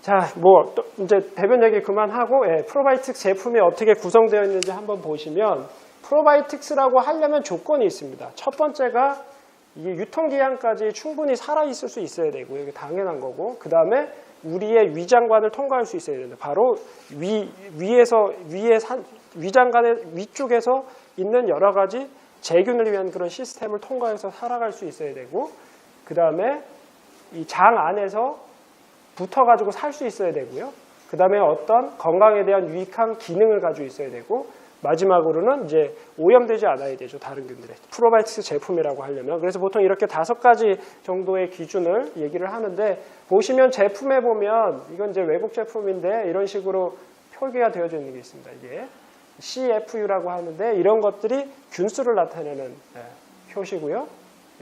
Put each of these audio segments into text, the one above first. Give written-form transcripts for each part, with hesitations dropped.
자, 뭐 또 이제 대변 얘기 그만하고 프로바이오틱스 제품이 어떻게 구성되어 있는지 한번 보시면 프로바이오틱스라고 하려면 조건이 있습니다. 첫 번째가 이게 유통기한까지 충분히 살아있을 수 있어야 되고요. 이게 당연한 거고. 그 다음에 우리의 위장관을 통과할 수 있어야 된다. 바로 위장관의 위쪽에서 있는 여러 가지 제균을 위한 그런 시스템을 통과해서 살아갈 수 있어야 되고, 그 다음에 이 장 안에서 붙어가지고 살 수 있어야 되고요. 그 다음에 어떤 건강에 대한 유익한 기능을 가지고 있어야 되고, 마지막으로는 이제 오염되지 않아야 되죠. 다른 균들에. 프로바이오틱스 제품이라고 하려면. 그래서 보통 이렇게 5가지 정도의 기준을 얘기를 하는데, 보시면 제품에 보면 이건 이제 외국 제품인데 이런 식으로 표기가 되어져 있는 게 있습니다. 이게 CFU라고 하는데 이런 것들이 균수를 나타내는 표시고요.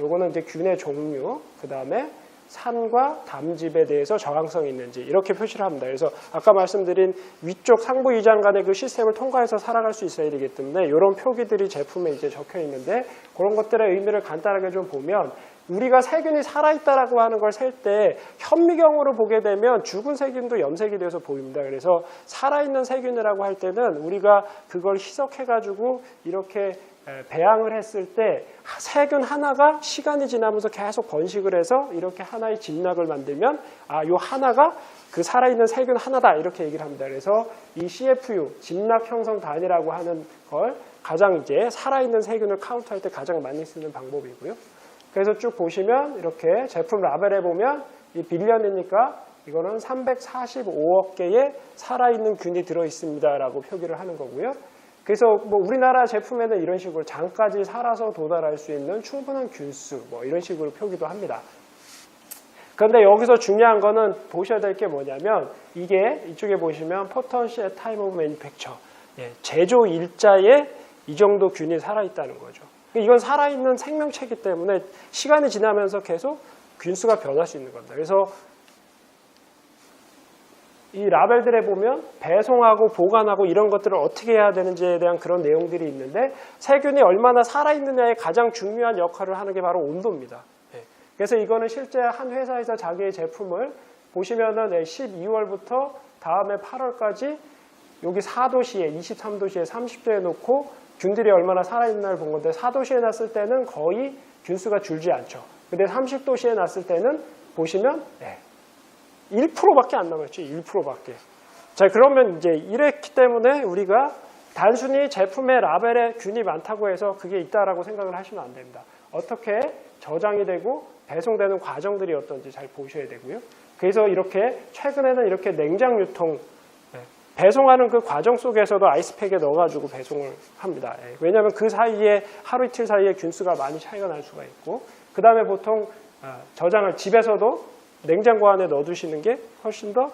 요거는 이제 균의 종류, 그 다음에 산과 담즙에 대해서 저항성이 있는지 이렇게 표시를 합니다. 그래서 아까 말씀드린 위쪽 상부 위장 간의 그 시스템을 통과해서 살아갈 수 있어야 되기 때문에 이런 표기들이 제품에 이제 적혀 있는데, 그런 것들의 의미를 간단하게 좀 보면, 우리가 세균이 살아있다라고 하는 걸 셀 때 현미경으로 보게 되면 죽은 세균도 염색이 돼서 보입니다. 그래서 살아있는 세균이라고 할 때는 우리가 그걸 희석해가지고 이렇게 배양을 했을 때 세균 하나가 시간이 지나면서 계속 번식을 해서 이렇게 하나의 진락을 만들면 요 하나가 그 살아있는 세균 하나다 이렇게 얘기를 합니다. 그래서 이 CFU, 진락 형성 단위라고 하는 걸 가장 이제 살아있는 세균을 카운트할 때 가장 많이 쓰는 방법이고요. 그래서 쭉 보시면 이렇게 제품 라벨에 보면 이 빌리언이니까 이거는 345억 개의 살아있는 균이 들어있습니다라고 표기를 하는 거고요. 그래서 뭐 우리나라 제품에는 이런 식으로 장까지 살아서 도달할 수 있는 충분한 균수 뭐 이런 식으로 표기도 합니다. 그런데 여기서 중요한 거는 보셔야 될 게 뭐냐면, 이게 이쪽에 보시면 Potency at Time of Manufacture, 제조 일자에 이 정도 균이 살아있다는 거죠. 이건 살아있는 생명체이기 때문에 시간이 지나면서 계속 균수가 변할 수 있는 겁니다. 그래서 이 라벨들에 보면 배송하고 보관하고 이런 것들을 어떻게 해야 되는지에 대한 그런 내용들이 있는데, 세균이 얼마나 살아있느냐에 가장 중요한 역할을 하는 게 바로 온도입니다. 그래서 이거는 실제 한 회사에서 자기의 제품을 보시면은 12월부터 다음에 8월까지 여기 4도시에 23도시에 30도에 놓고 균들이 얼마나 살아있나를 본 건데, 4도시에 놨을 때는 거의 균수가 줄지 않죠. 근데 30도시에 놨을 때는 보시면 1%밖에 안 남았죠. 1%밖에. 자, 그러면 이제 이랬기 때문에 우리가 단순히 제품의 라벨에 균이 많다고 해서 그게 있다라고 생각을 하시면 안 됩니다. 어떻게 저장이 되고 배송되는 과정들이 어떤지 잘 보셔야 되고요. 그래서 이렇게 최근에는 이렇게 냉장 유통 배송하는 그 과정 속에서도 아이스팩에 넣어가지고 배송을 합니다. 왜냐하면 그 사이에 하루 이틀 사이에 균수가 많이 차이가 날 수가 있고, 그 다음에 보통 저장을 집에서도 냉장고 안에 넣어두시는 게 훨씬 더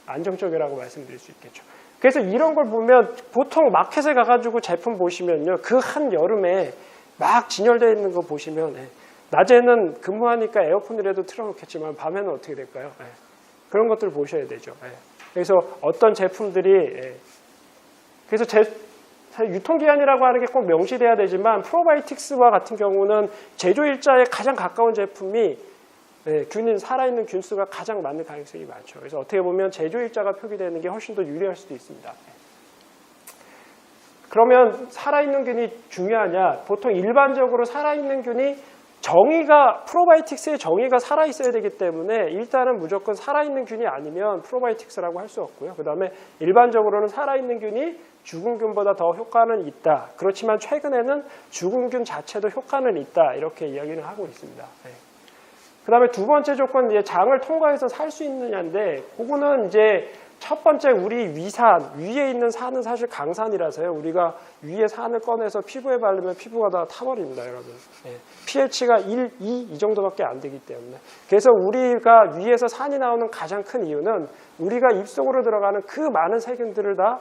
안정적이라고 말씀드릴 수 있겠죠. 그래서 이런 걸 보면 보통 마켓에 가가지고 제품 보시면요, 그 한 여름에 막 진열되어 있는 거 보시면 낮에는 근무하니까 에어컨이라도 틀어놓겠지만 밤에는 어떻게 될까요? 그런 것들 보셔야 되죠. 그래서 어떤 제품들이 그래서 유통기한이라고 하는 게 꼭 명시돼야 되지만, 프로바이오틱스와 같은 경우는 제조일자에 가장 가까운 제품이 살아있는 균수가 가장 많은 가능성이 많죠. 그래서 어떻게 보면 제조일자가 표기되는 게 훨씬 더 유리할 수도 있습니다. 그러면 살아있는 균이 중요하냐? 보통 일반적으로 살아있는 균이 프로바이오틱스의 정의가 살아있어야 되기 때문에 일단은 무조건 살아있는 균이 아니면 프로바이오틱스라고 할 수 없고요. 그 다음에 일반적으로는 살아있는 균이 죽은 균보다 더 효과는 있다. 그렇지만 최근에는 죽은 균 자체도 효과는 있다. 이렇게 이야기를 하고 있습니다. 그 다음에 두 번째 조건, 이제 장을 통과해서 살 수 있느냐인데, 그거는 이제 첫 번째 우리 위에 있는 산은 사실 강산이라서요. 우리가 위에 산을 꺼내서 피부에 바르면 피부가 다 타버립니다, 여러분. pH가 1, 2 이 정도밖에 안 되기 때문에. 그래서 우리가 위에서 산이 나오는 가장 큰 이유는 우리가 입속으로 들어가는 그 많은 세균들을 다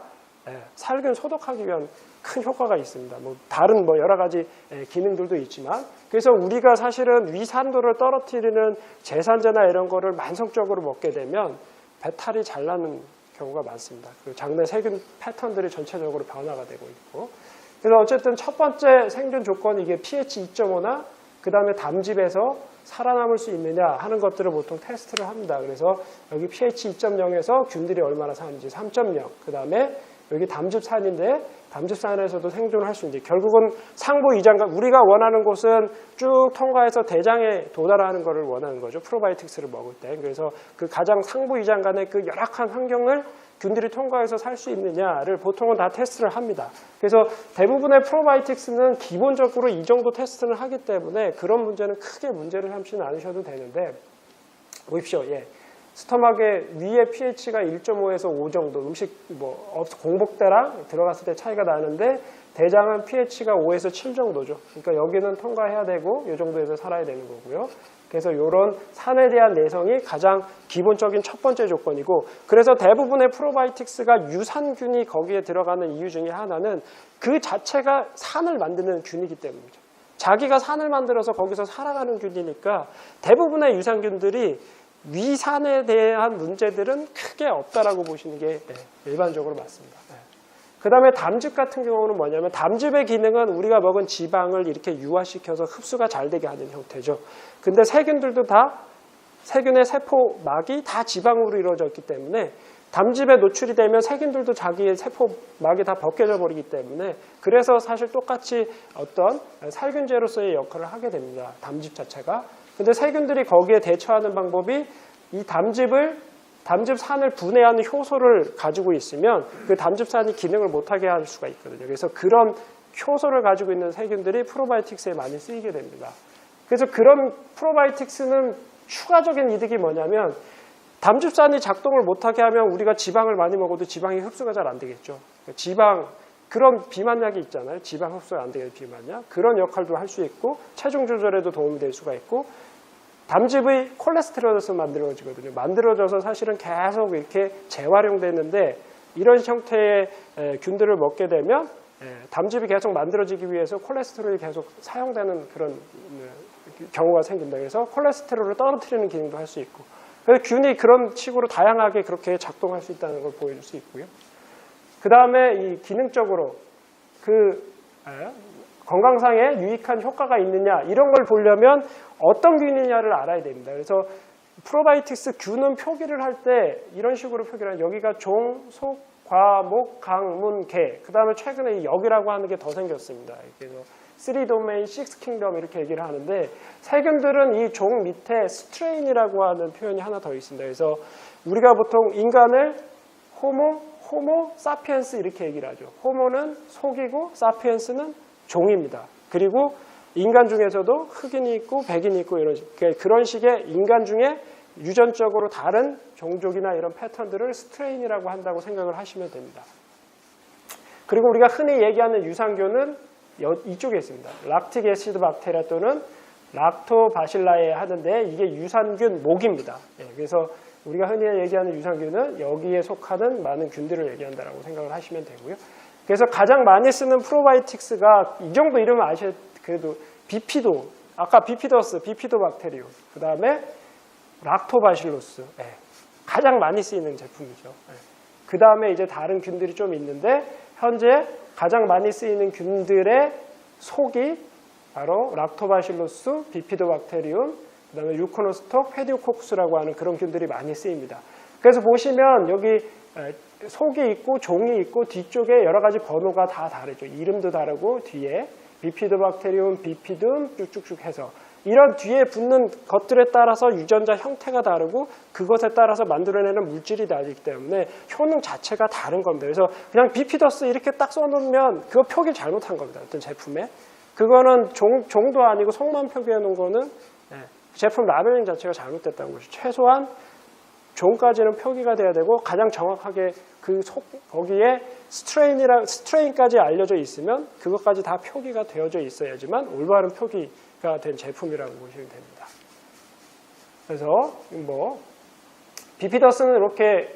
살균 소독하기 위한 큰 효과가 있습니다. 다른 여러 가지 기능들도 있지만, 그래서 우리가 사실은 위산도를 떨어뜨리는 제산제나 이런 거를 만성적으로 먹게 되면 배탈이 잘 나는 경우가 많습니다. 그 장내 세균 패턴들이 전체적으로 변화가 되고 있고. 그래서 어쨌든 첫 번째 생존 조건이 이게 pH 2.5나 그 다음에 담즙에서 살아남을 수 있느냐 하는 것들을 보통 테스트를 합니다. 그래서 여기 pH 2.0에서 균들이 얼마나 사는지 3.0, 그 다음에 여기 담즙산인데 담즙산에서도 생존을 할 수 있는지, 결국은 상부 이장간, 우리가 원하는 곳은 쭉 통과해서 대장에 도달하는 것을 원하는 거죠. 프로바이오틱스를 먹을 때. 그래서 그 가장 상부 이장간의 그 열악한 환경을 균들이 통과해서 살 수 있느냐를 보통은 다 테스트를 합니다. 그래서 대부분의 프로바이오틱스는 기본적으로 이 정도 테스트를 하기 때문에 그런 문제는 크게 문제를 삼지는 않으셔도 되는데, 보십시오. 예. 스토막의 위에 pH가 1.5에서 5 정도, 음식 공복 때랑 들어갔을 때 차이가 나는데 대장은 pH가 5에서 7 정도죠. 그러니까 여기는 통과해야 되고 이 정도에서 살아야 되는 거고요. 그래서 이런 산에 대한 내성이 가장 기본적인 첫 번째 조건이고, 그래서 대부분의 프로바이오틱스가 유산균이 거기에 들어가는 이유 중에 하나는 그 자체가 산을 만드는 균이기 때문이죠. 자기가 산을 만들어서 거기서 살아가는 균이니까 대부분의 유산균들이 위산에 대한 문제들은 크게 없다라고 보시는 게 일반적으로 맞습니다. 그 다음에 담즙 같은 경우는 뭐냐면, 담즙의 기능은 우리가 먹은 지방을 이렇게 유화시켜서 흡수가 잘 되게 하는 형태죠. 근데 세균들도 다, 세균의 세포막이 다 지방으로 이루어져 있기 때문에 담즙에 노출이 되면 세균들도 자기의 세포막이 다 벗겨져 버리기 때문에, 그래서 사실 똑같이 어떤 살균제로서의 역할을 하게 됩니다. 담즙 자체가. 근데 세균들이 거기에 대처하는 방법이 이 담즙산을 분해하는 효소를 가지고 있으면 그 담즙산이 기능을 못하게 할 수가 있거든요. 그래서 그런 효소를 가지고 있는 세균들이 프로바이오틱스에 많이 쓰이게 됩니다. 그래서 그런 프로바이오틱스는 추가적인 이득이 뭐냐면, 담즙산이 작동을 못하게 하면 우리가 지방을 많이 먹어도 지방이 흡수가 잘 안 되겠죠. 지방, 그런 비만약이 있잖아요. 지방 흡수가 안 되는 비만약. 그런 역할도 할 수 있고, 체중 조절에도 도움이 될 수가 있고, 담즙의 콜레스테롤에서 만들어지거든요. 만들어져서 사실은 계속 이렇게 재활용되는데, 이런 형태의 균들을 먹게 되면 담즙이 계속 만들어지기 위해서 콜레스테롤이 계속 사용되는 그런 경우가 생긴다. 그래서 콜레스테롤을 떨어뜨리는 기능도 할 수 있고, 그래서 균이 그런 식으로 다양하게 그렇게 작동할 수 있다는 걸 보여줄 수 있고요. 그 다음에 이 기능적으로 건강상에 유익한 효과가 있느냐, 이런 걸 보려면 어떤 균이냐를 알아야 됩니다. 그래서 프로바이오틱스 균은 표기를 할 때 이런 식으로 표기를 해요. 여기가 종, 속, 과, 목, 강, 문, 개. 그 다음에 최근에 이 역이라고 하는 게 더 생겼습니다. 그래서 3도메인, 6킹덤 이렇게 얘기를 하는데, 세균들은 이 종 밑에 스트레인이라고 하는 표현이 하나 더 있습니다. 그래서 우리가 보통 인간을 호모 사피엔스 이렇게 얘기를 하죠. 호모는 속이고 사피엔스는 종입니다. 그리고 인간 중에서도 흑인이 있고 백인이 있고 그런 식의 인간 중에 유전적으로 다른 종족이나 이런 패턴들을 스트레인이라고 한다고 생각을 하시면 됩니다. 그리고 우리가 흔히 얘기하는 유산균은 이쪽에 있습니다. 락틱 애시드 박테리아 또는 락토바실라에 하는데, 이게 유산균 목입니다. 그래서 우리가 흔히 얘기하는 유산균은 여기에 속하는 많은 균들을 얘기한다라고 생각을 하시면 되고요. 그래서 가장 많이 쓰는 프로바이오틱스가 이 정도 이름을 아셔야, 그래도 비피도, 아까 비피도 박테리움, 그 다음에 락토바실로스, 가장 많이 쓰이는 제품이죠. 그 다음에 이제 다른 균들이 좀 있는데, 현재 가장 많이 쓰이는 균들의 속이 바로 락토바실로스, 비피도박테리움, 그 다음에 유코노스톡, 페디오코쿠스라고 하는 그런 균들이 많이 쓰입니다. 그래서 보시면 여기 속이 있고 종이 있고 뒤쪽에 여러 가지 번호가 다 다르죠. 이름도 다르고 뒤에 비피도박테리움, 비피둠 쭉쭉쭉 해서 이런 뒤에 붙는 것들에 따라서 유전자 형태가 다르고 그것에 따라서 만들어내는 물질이 다르기 때문에 효능 자체가 다른 겁니다. 그래서 그냥 비피더스 이렇게 딱 써놓으면 그거 표기 잘못한 겁니다. 어떤 제품에. 그거는 종도 아니고 속만 표기해 놓은 거는 제품 라벨링 자체가 잘못됐다는 거죠. 최소한 종까지는 표기가 돼야 되고, 가장 정확하게 그 거기에 스트레인까지 알려져 있으면 그것까지 다 표기가 되어져 있어야지만 올바른 표기가 된 제품이라고 보시면 됩니다. 그래서 비피더스는 이렇게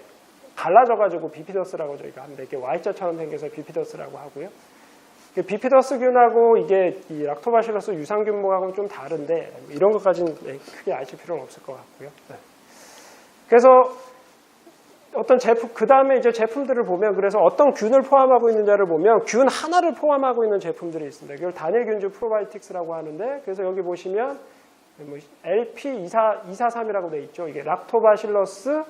갈라져가지고 비피더스라고 저희가 합니다. 이렇게 Y자처럼 생겨서 비피더스라고 하고요. 비피더스균하고 이게 이 락토바실러스 유산균목하고는 좀 다른데, 이런 것까지는 크게 아실 필요는 없을 것 같고요. 그래서 어떤 제품, 그 다음에 이제 제품들을 보면 그래서 어떤 균을 포함하고 있는지를 보면 균 하나를 포함하고 있는 제품들이 있습니다. 이걸 단일균주 프로바이오틱스라고 하는데, 그래서 여기 보시면 LP243이라고 되어 있죠. 이게 락토바실러스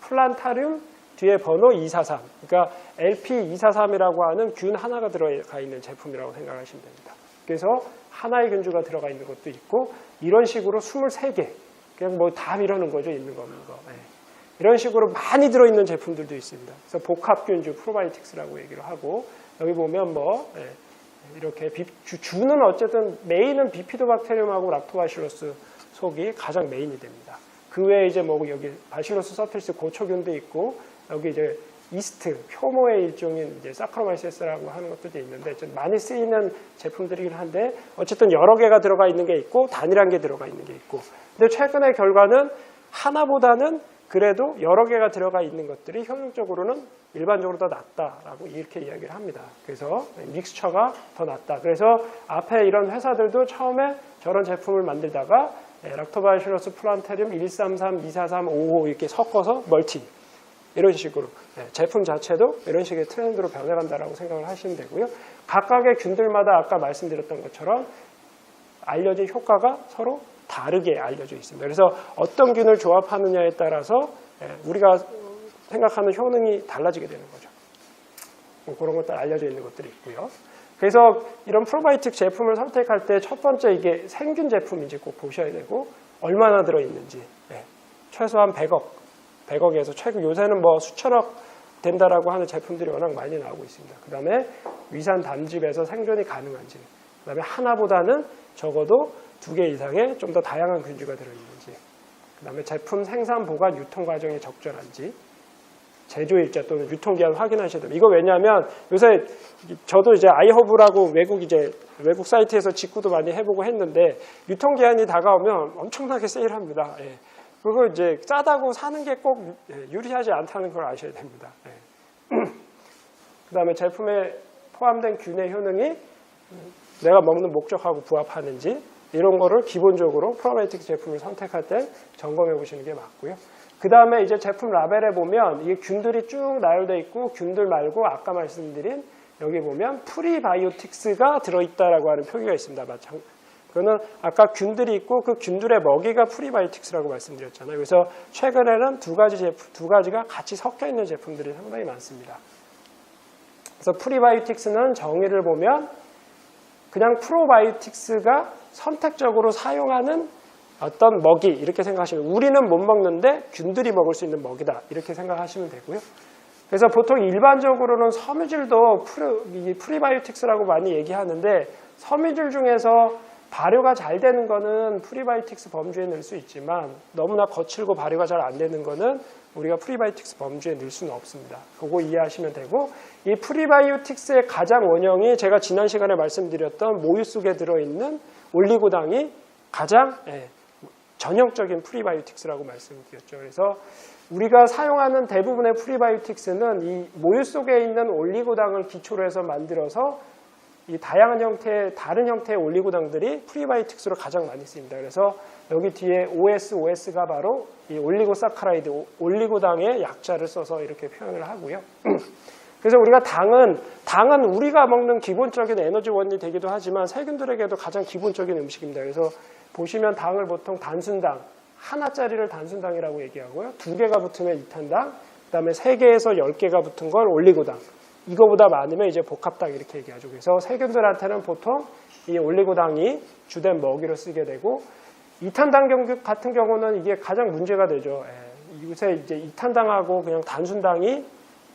플란타륨 뒤에 번호 243. 그러니까 LP243이라고 하는 균 하나가 들어가 있는 제품이라고 생각하시면 됩니다. 그래서 하나의 균주가 들어가 있는 것도 있고, 이런 식으로 23개. 그냥 뭐 다 이러는 거죠. 있는 거 없는 거. 네. 이런 식으로 많이 들어있는 제품들도 있습니다. 그래서 복합균주 프로바이오틱스라고 얘기를 하고, 여기 보면 뭐 이렇게 주는 어쨌든 메인은 비피도박테리움하고 락토바실러스 속이 가장 메인이 됩니다. 그 외에 이제 뭐 여기 바실러스 서필스 고초균도 있고, 여기 이제 이스트 효모의 일종인 이제 사크로마이세스라고 하는 것들도 있는데 좀 많이 쓰이는 제품들이긴 한데, 어쨌든 여러 개가 들어가 있는 게 있고 단일한 게 들어가 있는 게 있고, 근데 최근의 결과는 하나보다는 그래도 여러 개가 들어가 있는 것들이 효능적으로는 일반적으로 더 낫다라고 이렇게 이야기를 합니다. 그래서 믹스처가 더 낫다. 그래서 앞에 이런 회사들도 처음에 저런 제품을 만들다가 락토바실러스 플란타륨 133, 243, 55 이렇게 섞어서 멀티 이런 식으로 제품 자체도 이런 식의 트렌드로 변해간다라고 생각을 하시면 되고요. 각각의 균들마다 아까 말씀드렸던 것처럼 알려진 효과가 서로 다르게 알려져 있습니다. 그래서 어떤 균을 조합하느냐에 따라서 우리가 생각하는 효능이 달라지게 되는 거죠. 그런 것들 알려져 있는 것들이 있고요. 그래서 이런 프로바이오틱 제품을 선택할 때 첫 번째 이게 생균 제품인지 꼭 보셔야 되고, 얼마나 들어있는지. 최소한 100억에서 최고 요새는 뭐 수천억 된다라고 하는 제품들이 워낙 많이 나오고 있습니다. 그 다음에 위산 담즙에서 생존이 가능한지, 그 다음에 하나보다는 적어도 2개 이상의 좀 더 다양한 균주가 들어있는지, 그 다음에 제품 생산, 보관, 유통 과정이 적절한지, 제조일자 또는 유통기한 확인하셔야 됩니다. 이거 왜냐하면 요새 저도 이제 아이허브라고 외국 사이트에서 직구도 많이 해보고 했는데, 유통기한이 다가오면 엄청나게 세일합니다. 그리고 이제 싸다고 사는 게 꼭 유리하지 않다는 걸 아셔야 됩니다. 그 다음에 제품에 포함된 균의 효능이 내가 먹는 목적하고 부합하는지, 이런 거를 기본적으로 프로바이오틱 제품을 선택할 때 점검해 보시는 게 맞고요. 그 다음에 이제 제품 라벨에 보면 이게 균들이 쭉 나열되어 있고, 균들 말고 아까 말씀드린 여기 보면 프리바이오틱스가 들어있다라고 하는 표기가 있습니다. 그거는 아까 균들이 있고 그 균들의 먹이가 프리바이오틱스라고 말씀드렸잖아요. 그래서 최근에는 두 가지가 같이 섞여 있는 제품들이 상당히 많습니다. 그래서 프리바이오틱스는 정의를 보면 그냥 프로바이오틱스가 선택적으로 사용하는 어떤 먹이, 이렇게 생각하시면, 우리는 못 먹는데 균들이 먹을 수 있는 먹이다, 이렇게 생각하시면 되고요. 그래서 보통 일반적으로는 섬유질도 프리바이오틱스라고 많이 얘기하는데, 섬유질 중에서 발효가 잘 되는 거는 프리바이오틱스 범주에 넣을 수 있지만, 너무나 거칠고 발효가 잘 안 되는 거는 우리가 프리바이오틱스 범주에 넣을 수는 없습니다. 그거 이해하시면 되고, 이 프리바이오틱스의 가장 원형이 제가 지난 시간에 말씀드렸던 모유 속에 들어있는 올리고당이 가장 전형적인 프리바이오틱스라고 말씀드렸죠. 그래서 우리가 사용하는 대부분의 프리바이오틱스는 이 모유 속에 있는 올리고당을 기초로 해서 만들어서 이 다양한 형태의, 다른 형태의 올리고당들이 프리바이오틱스로 가장 많이 쓰입니다. 그래서 여기 뒤에 OS가 바로 이 올리고사카라이드, 올리고당의 약자를 써서 이렇게 표현을 하고요. 그래서 우리가 당은 우리가 먹는 기본적인 에너지원이 되기도 하지만 세균들에게도 가장 기본적인 음식입니다. 그래서 보시면 당을 보통 단순당, 하나짜리를 단순당이라고 얘기하고요. 2개가 붙으면 이탄당, 그 다음에 3개에서 10개가 붙은 걸 올리고당, 이거보다 많으면 이제 복합당 이렇게 얘기하죠. 그래서 세균들한테는 보통 이 올리고당이 주된 먹이로 쓰게 되고, 이탄당 같은 경우는 이게 가장 문제가 되죠. 요새 이제 이탄당하고 그냥 단순당이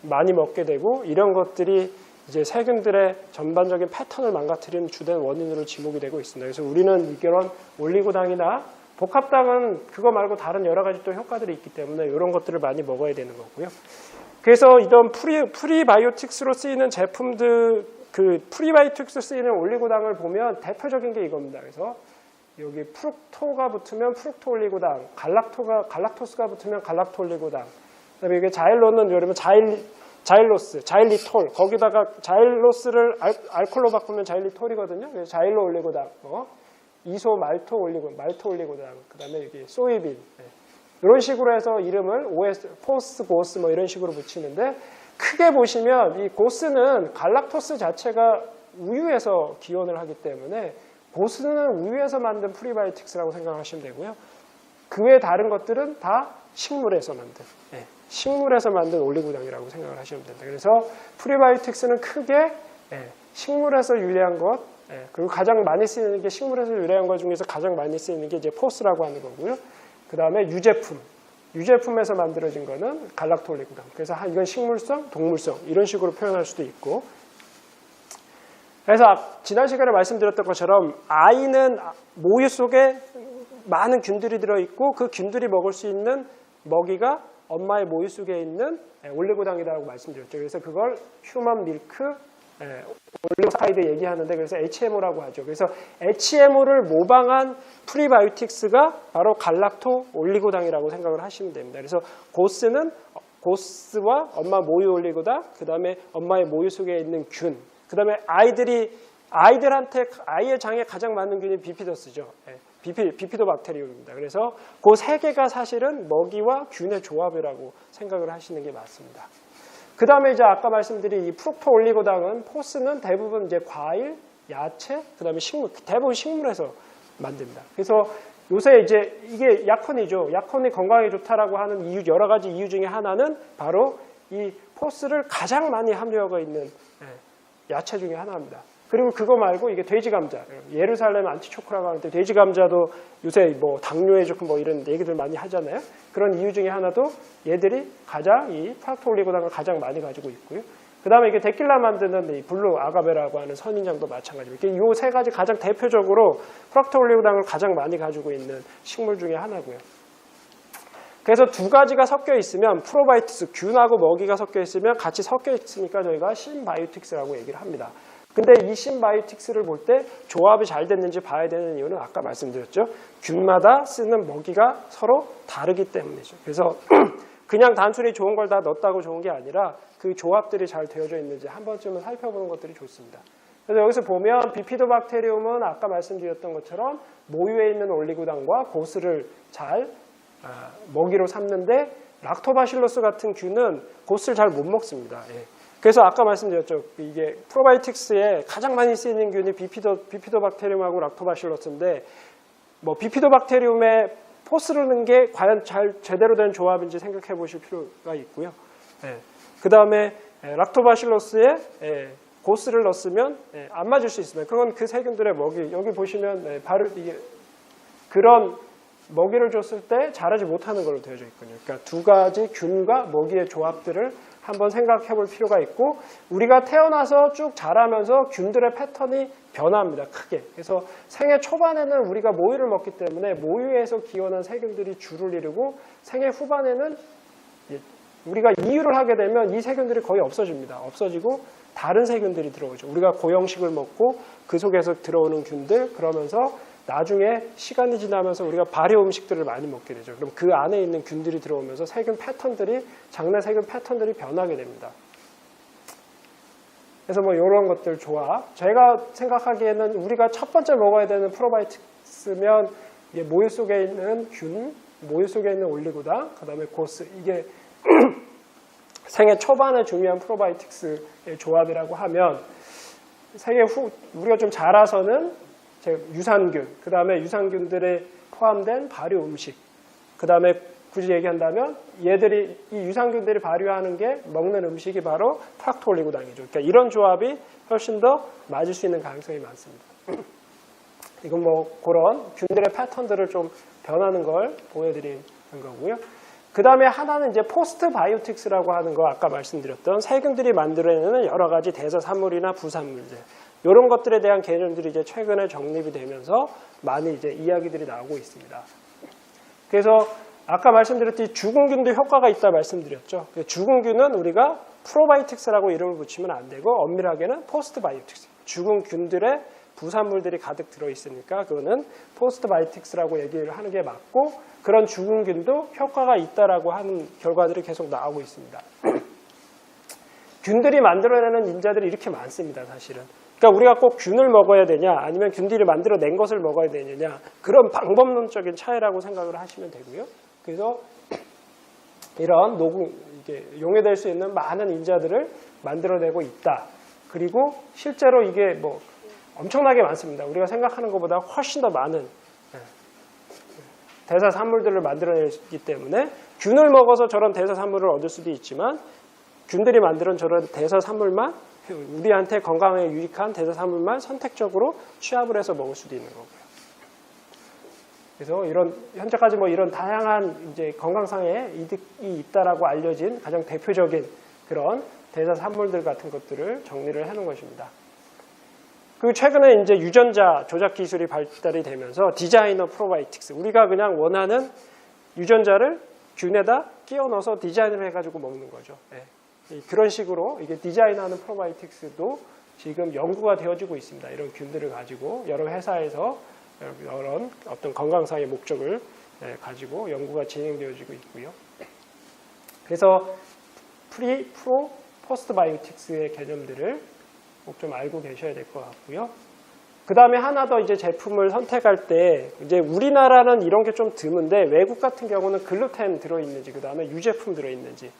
많이 먹게 되고, 이런 것들이 이제 세균들의 전반적인 패턴을 망가뜨리는 주된 원인으로 지목이 되고 있습니다. 그래서 우리는 이런 올리고당이나 복합당은 그거 말고 다른 여러 가지 또 효과들이 있기 때문에 이런 것들을 많이 먹어야 되는 거고요. 그래서 이런 프리바이오틱스로 쓰이는 제품들, 그 프리바이오틱스 쓰이는 올리고당을 보면 대표적인 게 이겁니다. 그래서 여기 프룩토가 붙으면 프룩토 올리고당, 갈락토스가 붙으면 갈락토 올리고당, 그다음에 이게 자일로는 여러분 자일로스, 자일리톨, 거기다가 자일로스를 알콜로 바꾸면 자일리톨이거든요. 그래서 자일로 올리고당, 이소 말토 올리고당, 그다음에 여기 소이빈, 이런 식으로 해서 이름을 OS, 포스, 고스 뭐 이런 식으로 붙이는데 크게 보시면 이 고스는 갈락토스 자체가 우유에서 기원을 하기 때문에 고스는 우유에서 만든 프리바이오틱스라고 생각하시면 되고요. 그 외 다른 것들은 다 식물에서 만든 식물에서 만든 올리고당이라고 생각을 하시면 됩니다. 그래서 프리바이오틱스는 크게 식물에서 유래한 것 그리고 가장 많이 쓰이는 게 식물에서 유래한 것 중에서 가장 많이 쓰이는 게 이제 포스라고 하는 거고요. 그 다음에 유제품에서 만들어진 거는 갈락토올리고당. 그래서 이건 식물성, 동물성 이런 식으로 표현할 수도 있고. 그래서 지난 시간에 말씀드렸던 것처럼 아이는 모유 속에 많은 균들이 들어있고 그 균들이 먹을 수 있는 먹이가 엄마의 모유 속에 있는 올리고당이라고 말씀드렸죠. 그래서 그걸 휴먼 밀크 올리고사카이드 얘기하는데 그래서 HMO라고 하죠. 그래서 HMO를 모방한 프리바이오틱스가 바로 갈락토 올리고당이라고 생각을 하시면 됩니다. 그래서 고스는 고스와 엄마 모유 올리고당, 그 다음에 엄마의 모유 속에 있는 균, 그 다음에 아이들한테 아이의 장에 가장 맞는 균이 비피더스죠. 비피도박테리움입니다. 그래서 그 세 개가 사실은 먹이와 균의 조합이라고 생각을 하시는 게 맞습니다. 그 다음에 이제 아까 말씀드린 이 프룩토올리고당은 포스는 대부분 이제 과일, 야채, 그 다음에 식물, 대부분 식물에서 만듭니다. 그래서 요새 이제 이게 약혼이죠. 약혼이 건강에 좋다라고 하는 이유, 여러 가지 이유 중에 하나는 바로 이 포스를 가장 많이 함유하고 있는 야채 중에 하나입니다. 그리고 그거 말고 이게 돼지 감자, 예루살렘 안티초코라고 하는데 돼지 감자도 요새 뭐 당뇨에 좋고 뭐 이런 얘기들 많이 하잖아요. 그런 이유 중에 하나도 얘들이 가장 이 프락토올리고당을 가장 많이 가지고 있고요. 그 다음에 이게 데킬라 만드는 이 블루 아가베라고 하는 선인장도 마찬가지로 이렇게 이 세 가지 가장 대표적으로 프락토올리고당을 가장 많이 가지고 있는 식물 중에 하나고요. 그래서 두 가지가 섞여 있으면 프로바이오틱스, 균하고 먹이가 섞여 있으면 같이 섞여 있으니까 저희가 신바이오틱스라고 얘기를 합니다. 근데 이 신바이오틱스를 볼 때 조합이 잘 됐는지 봐야 되는 이유는 아까 말씀드렸죠. 균마다 쓰는 먹이가 서로 다르기 때문이죠. 그래서 그냥 단순히 좋은 걸 다 넣었다고 좋은 게 아니라 그 조합들이 잘 되어져 있는지 한 번쯤은 살펴보는 것들이 좋습니다. 그래서 여기서 보면 비피도박테리움은 아까 말씀드렸던 것처럼 모유에 있는 올리고당과 고스를 잘 먹이로 삼는데 락토바실러스 같은 균은 고스를 잘 못 먹습니다. 그래서 아까 말씀드렸죠. 이게 프로바이오틱스에 가장 많이 쓰이는 균이 비피도박테리움하고 락토바실러스인데 뭐 비피도박테리움에 포스를 넣는 게 과연 제대로 된 조합인지 생각해 보실 필요가 있고요. 그 다음에 락토바실러스에 고스를 넣었으면 안 맞을 수 있습니다. 그건 그 세균들의 먹이. 여기 보시면 바로 이게 그런 먹이를 줬을 때 자라지 못하는 걸로 되어져 있거든요. 그러니까 두 가지 균과 먹이의 조합들을 한번 생각해 볼 필요가 있고 우리가 태어나서 쭉 자라면서 균들의 패턴이 변화합니다. 크게. 그래서 생애 초반에는 우리가 모유를 먹기 때문에 모유에서 기원한 세균들이 주를 이루고 생애 후반에는 우리가 이유를 하게 되면 이 세균들이 거의 없어집니다. 없어지고 다른 세균들이 들어오죠. 우리가 고형식을 먹고 그 속에서 들어오는 균들 그러면서 나중에 시간이 지나면서 우리가 발효 음식들을 많이 먹게 되죠. 그럼 그 안에 있는 균들이 들어오면서 세균 패턴들이 장내 세균 패턴들이 변하게 됩니다. 그래서 뭐 이런 것들 조합. 제가 생각하기에는 우리가 첫 번째 먹어야 되는 프로바이오틱스면 이게 모유 속에 있는 균, 모유 속에 있는 올리고당, 그다음에 고스. 이게 생애 초반에 중요한 프로바이오틱스의 조합이라고 하면 생애 후 우리가 좀 자라서는 유산균, 그 다음에 유산균들에 포함된 발효 음식, 그 다음에 굳이 얘기한다면 얘들이 이 유산균들이 발효하는 게 먹는 음식이 바로 프락토올리고당이죠. 그러니까 이런 조합이 훨씬 더 맞을 수 있는 가능성이 많습니다. 이건 뭐 그런 균들의 패턴들을 좀 변하는 걸 보여드리는 거고요. 그 다음에 하나는 이제 포스트 바이오틱스라고 하는 거 아까 말씀드렸던 세균들이 만들어내는 여러 가지 대사산물이나 부산물들. 이런 것들에 대한 개념들이 이제 최근에 정립이 되면서 많이 이제 이야기들이 나오고 있습니다. 그래서 아까 말씀드렸듯이 죽은 균도 효과가 있다 말씀드렸죠. 죽은 균은 우리가 프로바이오틱스라고 이름을 붙이면 안 되고 엄밀하게는 포스트바이오틱스. 죽은 균들의 부산물들이 가득 들어있으니까 그거는 포스트바이오틱스라고 얘기를 하는 게 맞고 그런 죽은 균도 효과가 있다라고 하는 결과들이 계속 나오고 있습니다. 균들이 만들어내는 인자들이 이렇게 많습니다, 사실은. 그러니까 우리가 꼭 균을 먹어야 되냐 아니면 균들이 만들어낸 것을 먹어야 되느냐 그런 방법론적인 차이라고 생각을 하시면 되고요. 그래서 이런 이게 용해될 수 있는 많은 인자들을 만들어내고 있다. 그리고 실제로 이게 뭐 엄청나게 많습니다. 우리가 생각하는 것보다 훨씬 더 많은 대사산물들을 만들어내기 때문에 균을 먹어서 저런 대사산물을 얻을 수도 있지만 균들이 만드는 저런 대사산물만 우리한테 건강에 유익한 대사산물만 선택적으로 취합을 해서 먹을 수도 있는 거고요. 그래서 현재까지 뭐 이런 다양한 이제 건강상의 이득이 있다라고 알려진 가장 대표적인 그런 대사산물들 같은 것들을 정리를 해놓은 것입니다. 그리고 최근에 이제 유전자 조작 기술이 발달이 되면서 디자이너 프로바이오틱스, 우리가 그냥 원하는 유전자를 균에다 끼워 넣어서 디자인을 해가지고 먹는 거죠. 네. 그런 식으로 이게 디자인하는 프로바이오틱스도 지금 연구가 되어지고 있습니다. 이런 균들을 가지고 여러 회사에서 이런 어떤 건강상의 목적을 가지고 연구가 진행되어지고 있고요. 그래서 프로, 포스트 바이오틱스의 개념들을 꼭 좀 알고 계셔야 될 것 같고요. 그 다음에 하나 더 이제 제품을 선택할 때 이제 우리나라는 이런 게 좀 드문데 외국 같은 경우는 글루텐 들어있는지, 그 다음에 유제품 들어있는지,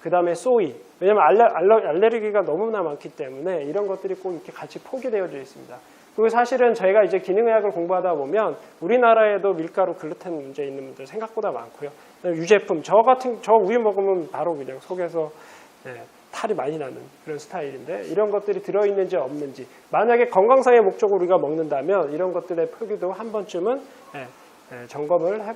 그 다음에 소이, 왜냐면 알레르기가 너무나 많기 때문에 이런 것들이 꼭 이렇게 같이 포기되어져 있습니다. 그리고 사실은 저희가 이제 기능의학을 공부하다 보면 우리나라에도 밀가루 글루텐 문제 있는 분들 생각보다 많고요. 유제품, 저 우유 먹으면 바로 그냥 속에서 탈이 많이 나는 그런 스타일인데 이런 것들이 들어있는지 없는지, 만약에 건강상의 목적으로 우리가 먹는다면 이런 것들의 표기도 한 번쯤은 점검을 해보고